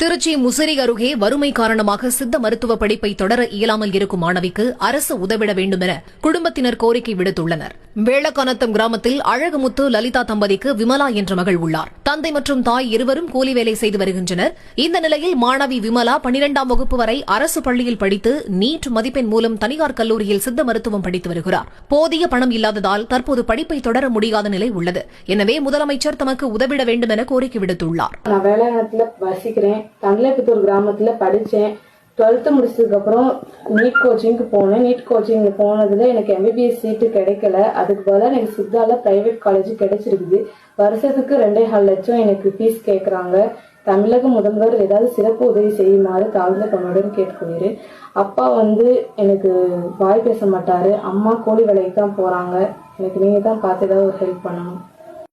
திருச்சி முசிறி அருகே வறுமை காரணமாக சித்த மருத்துவ படிப்பை தொடர இயலாமல் இருக்கும் மாணவிக்கு அரசு உதவிட வேண்டும் என குடும்பத்தினர் கோரிக்கை விடுத்துள்ளனர். வேளக்கானத்தம் கிராமத்தில் அழகுமுத்து லலிதா தம்பதிக்கு விமலா என்ற மகள் உள்ளார். தந்தை மற்றும் தாய் இருவரும் கூலி வேலை செய்து வருகின்றனர். இந்த நிலையில் மாணவி விமலா 12ஆம் வகுப்பு வரை அரசு பள்ளியில் படித்து நீட் மதிப்பெண் மூலம் தனியார் கல்லூரியில் சித்த மருத்துவம் படித்து வருகிறார். போதிய பணம் இல்லாததால் தற்போது படிப்பை தொடர முடியாத நிலை உள்ளது. எனவே முதலமைச்சர் தமக்கு உதவிட வேண்டும் என கோரிக்கை விடுத்துள்ளார். தங்கலைப்புத்தூர் கிராமத்துல படிச்சேன். 12th முடிச்சதுக்கு அப்புறம் நீட் கோச்சிங்க்கு போனேன். நீட் கோச்சிங் போனதுல எனக்கு MBBS சீட்டு கிடைக்கல. அதுக்கு பதிலாக எனக்கு சித்தால பிரைவேட் காலேஜ் கிடைச்சிருக்குது. வருஷத்துக்கு 2.5 லட்சம் எனக்கு ஃபீஸ் கேட்கறாங்க. தமிழக முதல்வர் ஏதாவது சிறப்பு உதவி செய்யுமாறு தாழ்ந்த பணியுடன் கேட்டுக்கொள்கிறேன். அப்பா எனக்கு வாய் பேச மாட்டாரு. அம்மா கூலி வேலைக்கு தான் போறாங்க. எனக்கு நீங்க தான் பார்த்து ஏதாவது ஒரு ஹெல்ப் பண்ணணும்.